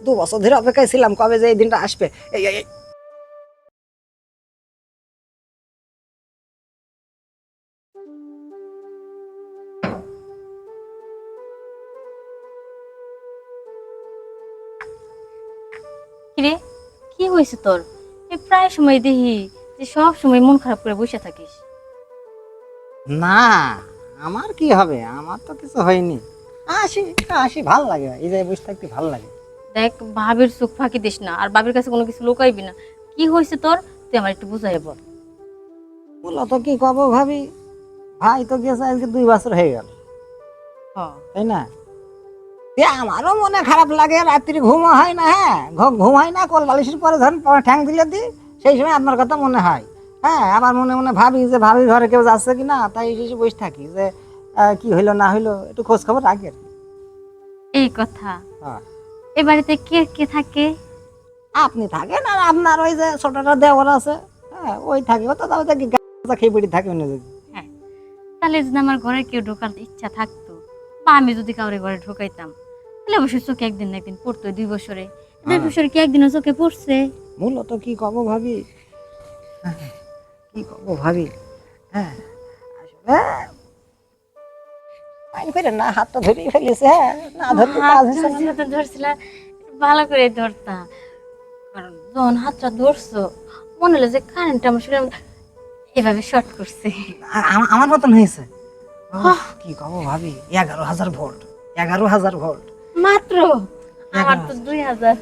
2 বছর ধরে অপেক্ষায় ছিলাম কবে যে এই দিনটা আসবে। এই এই- এই- কিরে, কি হয়েছে তোর? এই প্রায় সময় দেখি যে সব সময় মন খারাপ করে বসে থাকিস। না, আমার কি হবে, আমার তো কিছু হয়নি। আসি আসি, ভাল লাগে, এই যে বসে থাকতে ভাল লাগে। দেখ, ভাবির চোখ ফাঁকি দিস না, আর ভাবির কাছে কোনো কিছু লুকাইবি না। কি হয়েছে তোর, তুই আমার একটু বুঝাই বল। মূলত কি কব ভাবি, ভাই তো গেছে আজকে 2 বছর হয়ে গেল, হ্যাঁ, তাই না? আমারও মনে খারাপ লাগে, রাত্রি ঘুম হয় না। হ্যাঁ, ঘুম হয় না, কোল বালিশের পরে ধরেন ঠ্যাং দিলে দিই, সেই সময় আপনার কথা মনে হয়। হ্যাঁ, আবার মনে মনে ভাবি যে ভাবির ঘরে কেউ যাচ্ছে কি না, তাই এসে বসে থাকি যে কি হইলো না হইলো একটু খোঁজ খবর রাখি আর কি। এই কথা। হ্যাঁ, এ বাড়িতে কে কে থাকে? আপনি থাকেন আর আপনার ওই যে ছোটটা দেওয়ার আছে, হ্যাঁ ওই থাকে, ও তো তাও দেখি গাঁজা খেয়ে পড়ে থাকে অন্য যদি। হ্যাঁ, তাহলে যদি আমার ঘরে কেউ ঢোকার ইচ্ছা থাকতো, বা আমি যদি কাউরে ঘরে ঢোকাইতাম, তাহলে অবশ্যই চোখে একদিন না একদিন পড়তো। 2 বছরে, 2 বছরে কি একদিনও চোখে পড়ছে? মূলত কি কব ভাবি, হ্যাঁ, কি কব ভাবি, হ্যাঁ আসলে আইন করে না, হাতটা ধরেই ফেলেছে। হ্যাঁ, না ধরলে কাজ হচ্ছে না। হাতটা ধরছিলাম, ভালো করে ধরতা। কারণ যখন হাতটা ধরছো, মনে হলো যে কারেন্ট আমার শরীরের মধ্যে এভাবে শর্ট করছে। আমার মতন হয়েছে। হ্যাঁ। কি কব ভাবি, 11,000 ভোল্ট, 11,000 ভোল্ট। মাত্র? আমার তো 2000।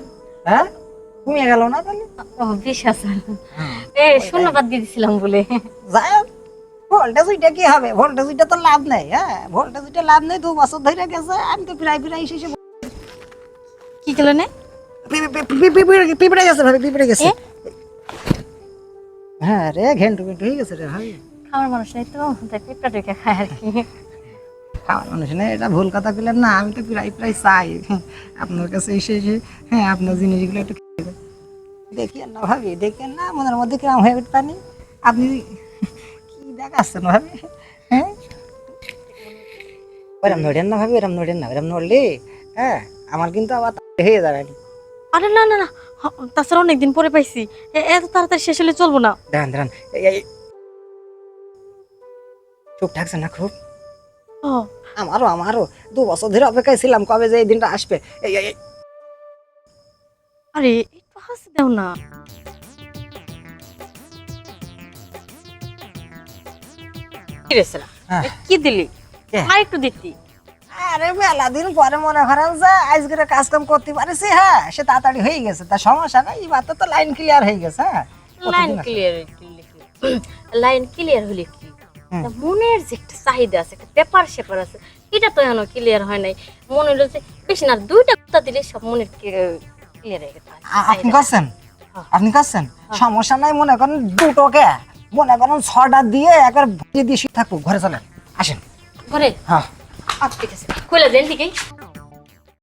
হ্যাঁ, কমে গেল না তাহলে? ও, 20,000। হ্যাঁ, শূন্যবাদ দিয়ে দিছিলাম বলে। যাই হোক, ভোল্টেজ ওইটা কি হবে, ভোল্টেজ ওইটা তো লাভ নেই। হ্যাঁ, ভোল্টেজ ওইটা লাভ নেই, 2 বছর ধরে গেছে, আমি তো প্রায় প্রায় শেষে কি গেল না? পিঁপড়ে গেছে ভাবি, পিঁপড়ে গেছে। এ? হ্যাঁ রে, ঘেন্টু ঘেন্টু হয়ে গেছে রে ভাবি। খাওয়ার মানুষ নাই তো, তাই পেটটা টেকে খায় আর কি। খাওয়ার মানুষ না, এটা ভুল কথা বললেন না, আমি তো প্রায় প্রায় চাই আপনার কাছে এসে এসে, হ্যাঁ আপনার জিনিসগুলো একটু দেখিয়েন না ভাবি, দেখিয়েন না, মনের মধ্যে কিরম হয়ে উঠতানি। আপনি কি দেখাচ্ছেন ভাবি? হ্যাঁ, ওরম নড়েন না ভাবি, ওরম নড়েন না, ওরম নড়লে হ্যাঁ আমার কিন্তু আবার হয়ে যাবে। আরে না না না, তাছাড়া অনেকদিন পরে পাইছি, এত তাড়াতাড়ি শেষ হলে চলবো না। দাঁড়ান দাঁড়ান, চুপ থাকছে না খুব। ও, আমারও আমারও 2 বছর ধরে অপেক্ষায় ছিলাম কবে যে এই দিনটা আসবে। এই এই এই, আরে একটু হাসি দাও না। কি রে সেরা, হ্যাঁ। কি দিলি? কে? আর একটু দিতি। আরে মেলা দিন পরে মনে করেন যে আজকের কাজ কাম করতে পারিছি, হ্যাঁ সে তাড়াতাড়ি হয়ে গেছে, তা সমস্যা নাই, এবার তো লাইন ক্লিয়ার হয়ে গেছে। হ্যাঁ, লাইন কতদিন আছে? ক্লিয়ার, লাইন ক্লিয়ার হলে কি, হুম। তা মনের যে একটা চাহিদা আছে, একটা ব্যাপার স্যাপার আছে, এটা তো এখনো ক্লিয়ার হয় নাই। মনে হলো যে বেশি না 2টা কথা দিলে সব মনের ক্লিয়ার হয়ে গেছে। আপনি করছেন, হ্যাঁ। আপনি করছেন, সমস্যা নাই, মনে করেন দুটোকে মনে করেন 6টা দিয়ে একবার ভরিয়ে দিয়ে থাকবো, ঘরে চলেন, আসেন। ঘরে? হ্যাঁ, আচ্ছা ঠিক আছে, কইলা দেন দিকে।